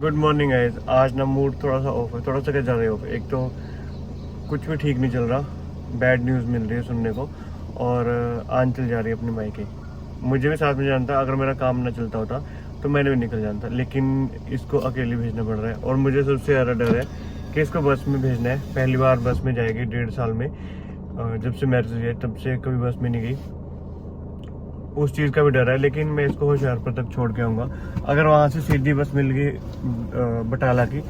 Good morning guys. आज ना mood थोड़ा सा ऑफ है, थोड़ा सा क्या ज़्यादा ऑफ है। एक तो कुछ भी ठीक नहीं चल रहा, बैड न्यूज़ मिल रही है सुनने को, और आंचल जा रही है अपने मायके। मुझे भी साथ में जाना था, अगर मेरा काम ना चलता होता तो मैंने भी निकल जाना था, लेकिन इसको अकेले भेजना पड़ रहा है। और मुझे सबसे ज़्यादा डर है कि इसको बस में भेजना है। पहली बार बस में जाएगी 1.5 साल में, जब से मैरिज हुई है तब से कभी बस में नहीं गई। उस चीज़ का भी डर है, लेकिन मैं इसको होशियारपुर तक छोड़ के आऊँगा। अगर वहाँ से सीधी बस मिल गई बटाला की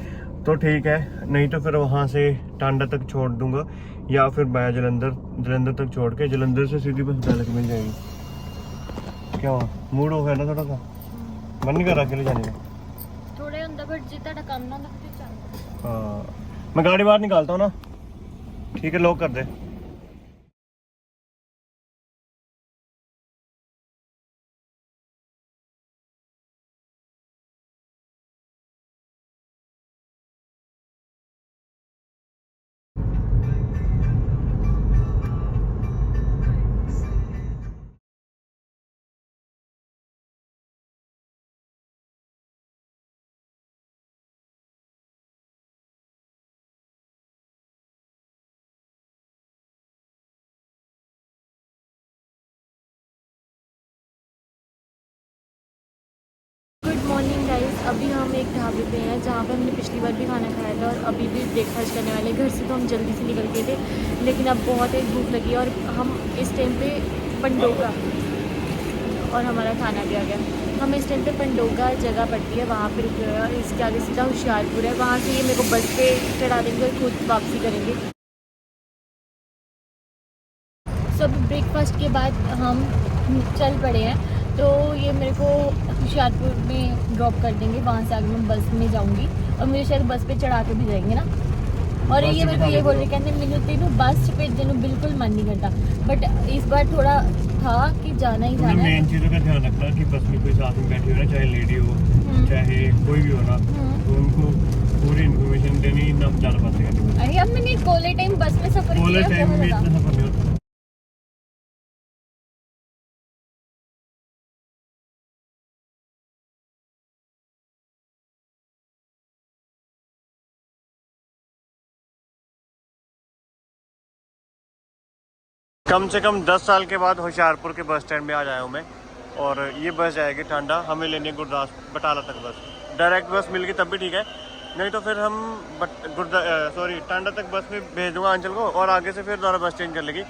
तो ठीक है, नहीं तो फिर वहाँ से टांडा तक छोड़ दूंगा, या फिर बाया जलंधर तक छोड़ के जलंधर से सीधी बस बटाला की मिल जाएगी। क्या हुआ, मूड हो गया ना थोड़ा सा, मन नहीं कर रहा अकेले जाने का। थोड़े अंदर बट जितना काम ना लगते चल। हाँ, मैं गाड़ी बाहर निकालता हूँ ना। ठीक है, लॉक कर दे। Good morning guys. अभी हम एक ढाबे पे हैं जहाँ पे हमने पिछली बार भी खाना खाया था, और अभी भी ब्रेकफास्ट करने वाले। घर से तो हम जल्दी से निकल गए थे, लेकिन अब बहुत एक भूख लगी और हम इस टाइम पे पंडोगा, और हमारा खाना भी आ गया। हम इस टाइम पे पंडोगा जगह पड़ती है वहाँ पे रुके हुए हैं, और इसके आगे सीधा होशियारपुर है। वहाँ से ये मेरे को बस पे चढ़ा देंगे और खुद वापसी करेंगे। सब ब्रेकफास्ट के बाद हम चल पड़े हैं, तो ये मेरे को होशियारपुर में ड्रॉप कर देंगे। वहाँ से आगे मैं बस में जाऊँगी, और मुझे शायद बस पे चढ़ा के भी जाएंगे ना। और ये मेरे को ये बोल रहे, कहते मैंने तेनों बस पे तेनों बिल्कुल मन नहीं करता, बट इस बार थोड़ा था कि जाना ही जाना है। मेन चीज़ों का ध्यान रखना कि बस में कोई साथ में बैठी हो ना, चाहे लेडी हो चाहे कोई भी हो ना, तो उनको पूरी इन्फॉर्मेशन देनी ना, ज़्यादा बातें करनी। अरे अब मैंने कॉलेज टाइम बस में सफ़र किया, कॉलेज टाइम में बहुत इतना सफर नहीं होता। कम से कम 10 साल के बाद होशियारपुर के बस स्टैंड में आ जाया हूँ मैं, और ये बस जाएगी टांडा, हमें लेने गुरदास बटाला तक बस। डायरेक्ट बस मिल गई तब भी ठीक है, नहीं तो फिर हम टांडा तक बस में भेज दूंगा आंचल को, और आगे से फिर दोबारा बस चेंज कर लेगी,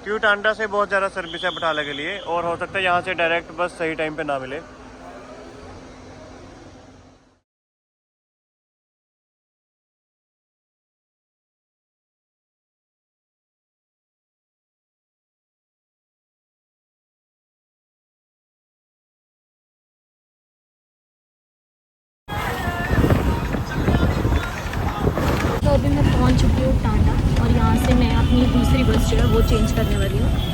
क्योंकि टांडा से बहुत ज़्यादा सर्विस है बटाला के लिए, और हो सकता है यहाँ से डायरेक्ट बस सही टाइम पर ना मिले। तो अभी मैं पहुंच चुकी हूँ टांडा, और यहाँ से मैं अपनी दूसरी बस जो है वो चेंज करने वाली हूँ।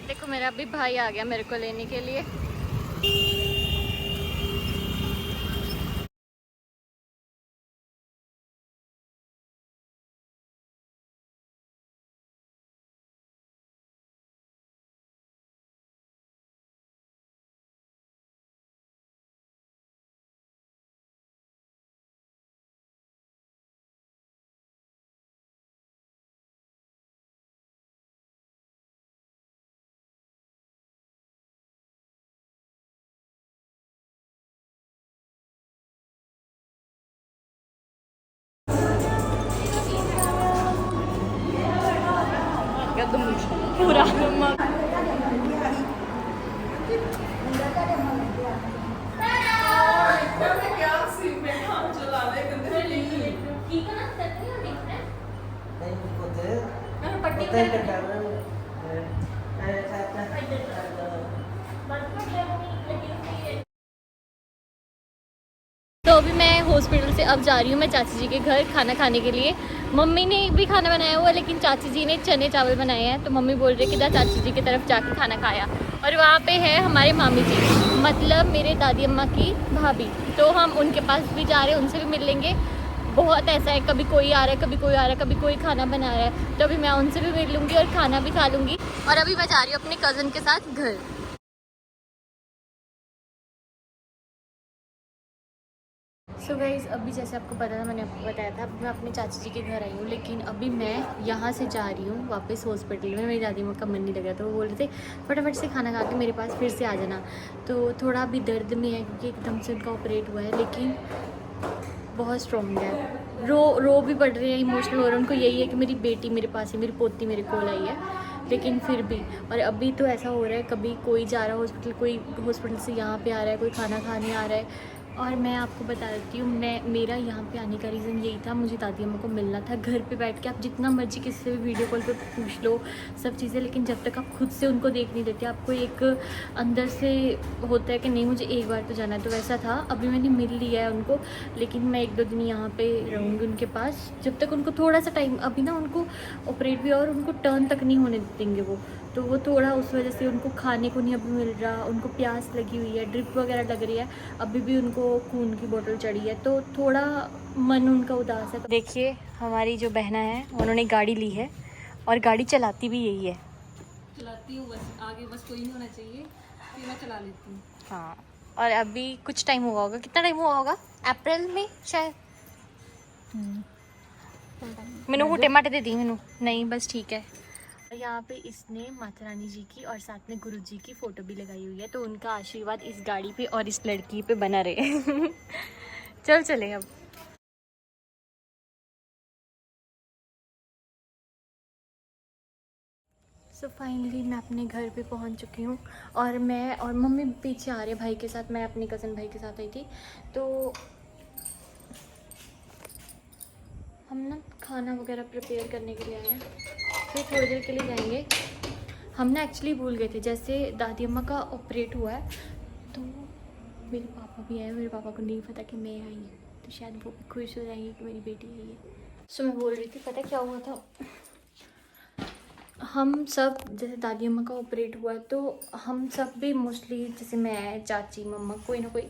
देखो मेरा अभी भाई आ गया मेरे को लेने के लिए। पूरा पट्टी हॉस्पिटल से अब जा रही हूँ मैं चाची जी के घर खाना खाने के लिए। मम्मी ने भी खाना बनाया हुआ है लेकिन चाची जी ने चने चावल बनाए हैं, तो मम्मी बोल रही है कि जा चाची जी की तरफ जाके खाना खाया। और वहाँ पे है हमारे मामी जी, मतलब मेरे दादी अम्मा की भाभी, तो हम उनके पास भी जा रहे हैं, उनसे भी मिल लेंगे। बहुत ऐसा है, कभी कोई आ रहा है, कभी कोई आ रहा है, कभी कोई खाना बना रहा है, तो अभी मैं उनसे भी मिल लूँगी और खाना भी खा लूँगी। और अभी मैं जा रही हूँ अपने कज़न के साथ घर। सो गाइज़, अभी जैसे आपको पता था, मैंने आपको बताया था, अभी मैं अपने चाची जी के घर आई हूँ, लेकिन अभी मैं यहाँ से जा रही हूँ वापस हॉस्पिटल में। मेरी दादी माँ का मन नहीं लग रहा, तो वो बोल रहे थे फटाफट से खाना खा के मेरे पास फिर से आ जाना। तो थोड़ा अभी दर्द में है क्योंकि एकदम से उनका ऑपरेट हुआ है, लेकिन बहुत स्ट्रॉन्ग है। रो भी पड़ रहे हैं, इमोशनल हो रहे हैं। उनको यही है कि मेरी बेटी मेरे पास है, मेरी पोती मेरे कोल आई है, लेकिन फिर भी। और अभी तो ऐसा हो रहा है, कभी कोई जा रहा है हॉस्पिटल, कोई हॉस्पिटल से यहाँ पे आ रहा है, कोई खाना खाने आ रहा है। और मैं आपको बता देती हूँ, मेरा यहाँ पे आने का रीज़न यही था, मुझे दादी अम्मा को मिलना था घर पे बैठ के। आप जितना मर्जी किसी से भी वीडियो कॉल पे पूछ लो सब चीज़ें, लेकिन जब तक आप खुद से उनको देख नहीं देते, आपको एक अंदर से होता है कि नहीं मुझे एक बार तो जाना है। तो वैसा था, अभी मैंने मिल लिया है उनको, लेकिन मैं 1-2 दिन यहाँ पे रहूँगी उनके पास, जब तक उनको थोड़ा सा टाइम। अभी ना उनको ऑपरेट भी और उनको टर्न तक नहीं होने देंगे वो, तो वो थोड़ा उस वजह से उनको खाने को नहीं अभी मिल रहा, उनको प्यास लगी हुई है, ड्रिप वगैरह लग रही है, अभी भी उनको खून की बोतल चढ़ी है, तो थोड़ा मन उनका उदास है। देखिए हमारी जो बहना है, उन्होंने गाड़ी ली है और गाड़ी चलाती भी यही है। चलाती हूँ बस, आगे बस कोई नहीं होना चाहिए, फिर मैं चला लेती हूँ। हाँ, और अभी कुछ टाइम हुआ होगा, कितना टाइम हुआ होगा, अप्रैल में शायद। मैनू हुटे माटे दे दी मैनू, नहीं बस ठीक है। यहाँ पे इसने माता रानी जी की और साथ में गुरु जी की फ़ोटो भी लगाई हुई है, तो उनका आशीर्वाद इस गाड़ी पे और इस लड़की पे बना रहे। चले अब। सो फाइनली मैं अपने घर पे पहुँच चुकी हूँ, और मैं और मम्मी पीछे आ रहे भाई के साथ, मैं अपने कज़न भाई के साथ आई थी। तो हम ना खाना वगैरह प्रिपेयर करने के लिए आए हैं, फिर थोड़ी देर के लिए जाएंगे। हम ना एक्चुअली भूल गए थे, जैसे दादी अम्मा का ऑपरेट हुआ है, तो मेरे पापा भी आए। मेरे पापा को नहीं पता कि मैं आई हूँ, तो शायद वो भी खुश हो जाएंगे कि मेरी बेटी आई है। सो मैं बोल रही थी, पता क्या हुआ था, हम सब जैसे दादी अम्मा का ऑपरेट हुआ, तो हम सब भी मोस्टली, जैसे मैं, चाची, मम्मा, कोई ना कोई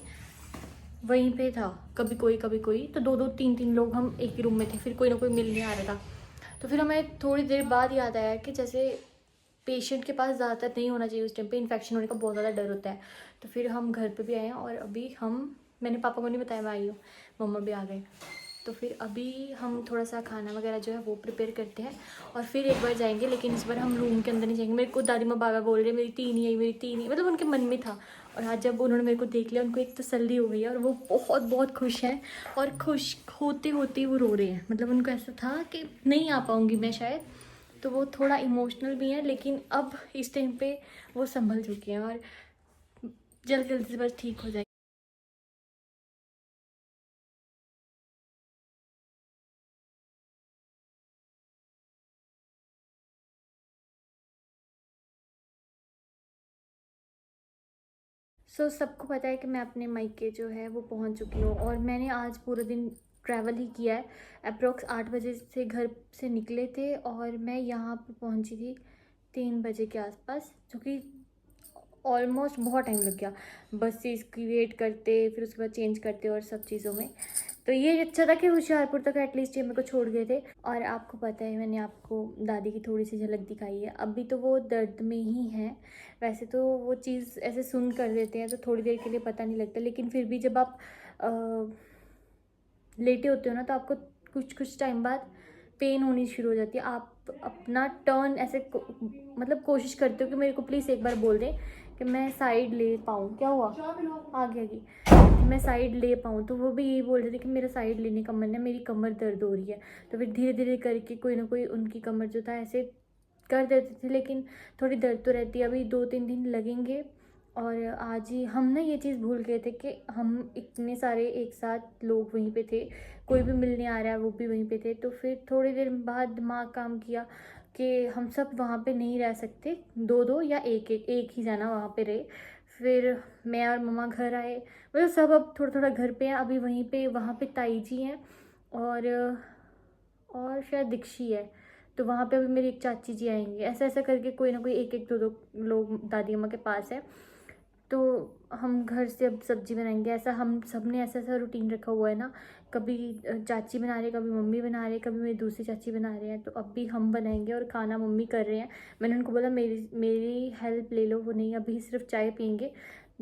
वहीं पे था, कभी कोई कभी कोई, तो 2-2 3-3 लोग हम एक ही रूम में थे, फिर कोई ना कोई मिलने आ रहा था। तो फिर हमें थोड़ी देर बाद याद आया कि जैसे पेशेंट के पास ज़्यादातर नहीं होना चाहिए उस टाइम पे, इन्फेक्शन होने का बहुत ज़्यादा डर होता है। तो फिर हम घर पे भी आए हैं, और अभी मैंने पापा को नहीं बताया मैं आई हूँ, मम्मा भी आ गए। तो फिर अभी हम थोड़ा सा खाना वगैरह जो है वो प्रिपेयर करते हैं, और फिर एक बार जाएंगे, लेकिन इस बार हम रूम के अंदर नहीं जाएंगे। मेरे को दादी माँ बाबा बोल रहे मेरी ती नहीं आई, मेरी ती नहीं, मतलब उनके मन में था। और आज जब उन्होंने मेरे को देख लिया, उनको एक तसल्ली हो गई है, और वो बहुत बहुत खुश हैं, और खुश होते होते वो रो रहे हैं। मतलब उनको ऐसा था कि नहीं आ पाऊँगी मैं शायद, तो वो थोड़ा इमोशनल भी है, लेकिन अब इस टाइम पे वो संभल चुके हैं, और जल्द जल्दी से बस ठीक हो जाए। सबको पता है कि मैं अपने मायके जो है वो पहुंच चुकी हूँ, और मैंने आज पूरा दिन ट्रैवल ही किया है। अप्रोक्स 8 बजे से घर से निकले थे, और मैं यहाँ पर पहुँची थी 3 बजे के आसपास, जो कि ऑलमोस्ट बहुत टाइम लग गया बसेस की वेट करते, फिर उसके बाद चेंज करते और सब चीज़ों में। तो ये अच्छा था कि होशियारपुर तक एटलीस्ट ये मेरे को छोड़ गए थे। और आपको पता है, मैंने आपको दादी की थोड़ी सी झलक दिखाई है, अभी तो वो दर्द में ही है। वैसे तो वो चीज़ ऐसे सुन कर देते हैं तो थोड़ी देर के लिए पता नहीं लगता, लेकिन फिर भी जब आप लेटे होते हो ना, तो आपको कुछ टाइम बाद पेन होनी शुरू हो जाती है। आप अपना टर्न ऐसे मतलब कोशिश करते हो कि मेरे को प्लीज़ एक बार बोल दें कि मैं साइड ले पाऊँ। क्या हुआ, आ गया कि मैं साइड ले पाऊँ, तो वो भी यही बोल रहे थे कि मेरा साइड लेने का मन है, मेरी कमर दर्द हो रही है। तो फिर धीरे धीरे करके कोई ना कोई उनकी कमर जो था ऐसे कर देते थे, लेकिन थोड़ी दर्द तो रहती है। अभी 2-3 दिन लगेंगे। और आज ही हम ना ये चीज़ भूल गए थे कि हम इतने सारे एक साथ लोग वहीं पे थे, कोई भी मिलने आ रहा है वो भी वहीं पे थे। तो फिर थोड़ी देर बाद दिमाग काम किया कि हम सब वहाँ पे नहीं रह सकते, 2-2 या एक ही जाना वहाँ पे रहे। फिर मैं और मम्मा घर आए, मतलब सब अब थोड़ा थोड़ा घर पे हैं। अभी वहीं पे वहाँ पे ताई जी हैं और शायद दीक्षी है, तो वहाँ पे अभी मेरी एक चाची जी आएंगे। ऐसा ऐसा करके कोई ना कोई एक एक दो दो लोग दादी अम्मा के पास है। तो हम घर से अब सब्जी बनाएंगे, ऐसा हम सब ने ऐसा ऐसा रूटीन रखा हुआ है ना। कभी चाची बना रहे, कभी मम्मी बना रहे, कभी मेरी दूसरी चाची बना रहे हैं। तो अब भी हम बनाएंगे और खाना मम्मी कर रहे हैं। मैंने उनको बोला मेरी हेल्प ले लो, वो नहीं, अभी सिर्फ चाय पियेंगे।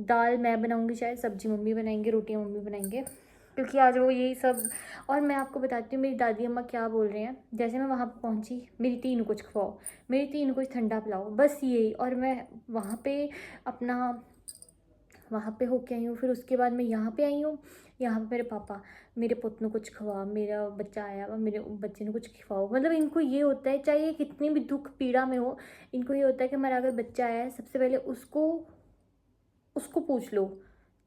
दाल मैं बनाऊंगी, शायद सब्जी मम्मी बनाएंगे, रोटियां मम्मी बनाएंगे, क्योंकि आज वो यही सब। और मैं आपको बताती हूँ मेरी दादी अम्मा क्या बोल रहे हैं। जैसे मैं वहाँ पहुँची, मेरी तीनों कुछ खवाओ, मेरी तीनों कुछ ठंडा पिलाओ, बस यही। और मैं वहाँ पे अपना वहाँ पे होके आई हूँ, फिर उसके बाद मैं यहाँ पे आई हूँ। यहाँ पे मेरे पापा, मेरे पुत ने कुछ खवा, मेरा बच्चा आया हुआ, मेरे बच्चे ने कुछ खिलाओ। मतलब इनको ये होता है, चाहे ये कितनी भी दुख पीड़ा में हो, इनको ये होता है कि हमारा अगर बच्चा आया है, सबसे पहले उसको पूछ लो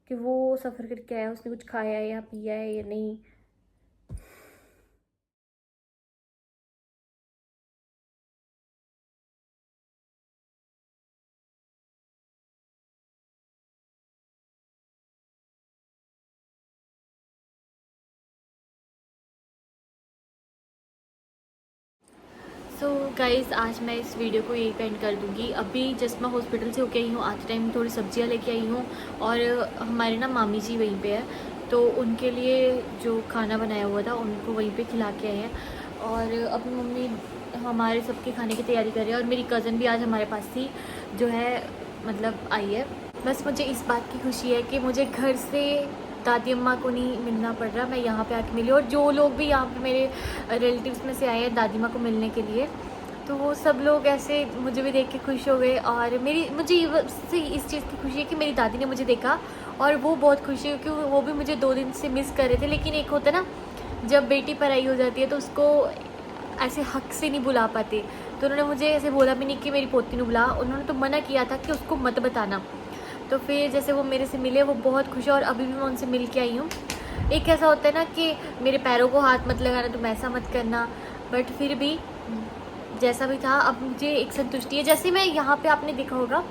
कि वो सफ़र करके आया, उसने कुछ खाया है या पिया है या नहीं। सो गाइज़, आज मैं इस वीडियो को यही एंड कर दूँगी। अभी जस्ट मैं हॉस्पिटल से होके आई हूँ, आते टाइम थोड़ी सब्जियाँ लेके आई हूँ। और हमारे ना मामी जी वहीं पे है, तो उनके लिए जो खाना बनाया हुआ था उनको वहीं पे खिला के आए हैं। और अभी मम्मी हमारे सबके खाने की तैयारी कर रही है। और मेरी कज़न भी आज हमारे पास थी, जो है मतलब आई है। बस मुझे इस बात की खुशी है कि मुझे घर से दादी अम्मा को नहीं मिलना पड़ रहा, मैं यहाँ पे आके मिली। और जो लोग भी यहाँ पे मेरे रिलेटिव्स में से आए हैं दादी माँ को मिलने के लिए, तो वो सब लोग ऐसे मुझे भी देख के खुश हो गए। और मुझे इस चीज़ की खुशी है कि मेरी दादी ने मुझे देखा और वो बहुत खुश है, क्योंकि वो भी मुझे 2 दिन से मिस कर रहे थे। लेकिन एक होता है ना, जब बेटी पराई हो जाती है तो उसको ऐसे हक से नहीं बुला पाते। तो उन्होंने मुझे ऐसे बोला भी नहीं कि मेरी पोती ने बुला, उन्होंने तो मना किया था कि उसको मत बताना। तो फिर जैसे वो मेरे से मिले, वो बहुत खुश है। और अभी भी मैं उनसे मिल के आई हूँ। एक ऐसा होता है ना कि मेरे पैरों को हाथ मत लगाना, तुम ऐसा मत करना, बट फिर भी जैसा भी था, अब मुझे एक संतुष्टि है। जैसे मैं यहाँ पे आपने देखा होगा,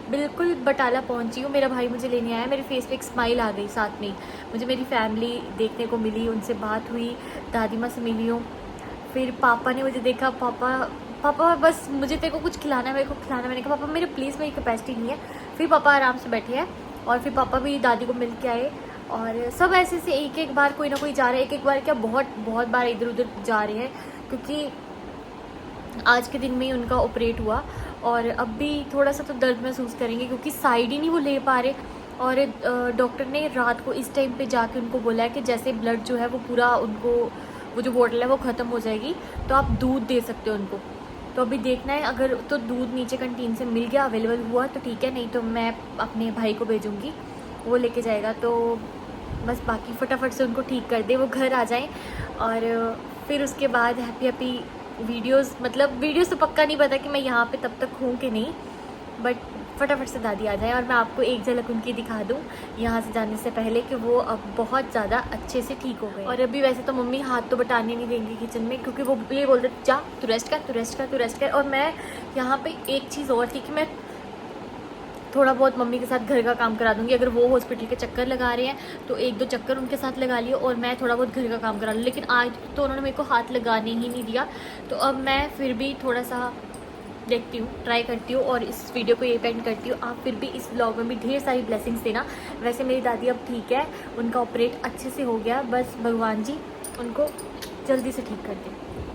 बिल्कुल बटाला पहुँची हूँ, मेरा भाई मुझे लेने आया, मेरे फेस पे एक स्माइल आ गई। साथ में मुझे मेरी फैमिली देखने को मिली, उनसे बात हुई, दादी माँ से मिली हूँ। फिर पापा ने मुझे देखा, पापा बस मुझे तेरे को कुछ खिलाना है, मेरे को खिलाना है। मैंने कहा पापा मेरे प्लीज़, मेरी कैपेसिटी नहीं है। फिर पापा आराम से बैठे हैं और फिर पापा भी दादी को मिल के आए। और सब ऐसे से एक एक बार कोई ना कोई जा रहा है, एक एक बार क्या बहुत बार इधर उधर जा रहे हैं, क्योंकि आज के दिन में ही उनका ऑपरेट हुआ। और अब भी थोड़ा सा तो दर्द महसूस करेंगे, क्योंकि साइड ही नहीं वो ले पा रहे। और डॉक्टर ने रात को इस टाइम पे जाके उनको बोला है कि जैसे ब्लड जो है वो पूरा उनको, वो जो बोतल है वो ख़त्म हो जाएगी, तो आप दूध दे सकते हो उनको। तो अभी देखना है, अगर तो दूध नीचे कैंटीन से मिल गया, अवेलेबल हुआ तो ठीक है, नहीं तो मैं अपने भाई को भेजूँगी, वो लेके जाएगा। तो बस बाकी फटाफट से उनको ठीक कर दे, वो घर आ जाएं। और फिर उसके बाद हैप्पी वीडियोस, मतलब वीडियोस तो पक्का नहीं पता कि मैं यहाँ पे तब तक हूँ कि नहीं, बट फटाफट से दादी आ जाए और मैं आपको एक झलक उनकी दिखा दूँ यहाँ से जाने से पहले, कि वो अब बहुत ज़्यादा अच्छे से ठीक हो गए। और अभी वैसे तो मम्मी हाथ तो बटाने नहीं देंगी किचन में, क्योंकि वो ये बोलते जा तू रेस्ट कर। और मैं यहाँ पे एक चीज़ और थी कि मैं थोड़ा बहुत मम्मी के साथ घर का काम करा दूँगी। अगर वो हॉस्पिटल के चक्कर लगा रहे हैं तो 1-2 चक्कर उनके साथ लगा लिए और मैं थोड़ा बहुत घर का काम करा लूँ। लेकिन आज तो उन्होंने मेरे को हाथ लगाने ही नहीं दिया, तो अब मैं फिर भी थोड़ा सा देखती हूँ, ट्राई करती हूँ और इस वीडियो को ये एंड करती हूँ। आप फिर भी इस व्लॉग में भी ढेर सारी ब्लेसिंग्स देना। वैसे मेरी दादी अब ठीक है, उनका ऑपरेट अच्छे से हो गया, बस भगवान जी उनको जल्दी से ठीक कर दें।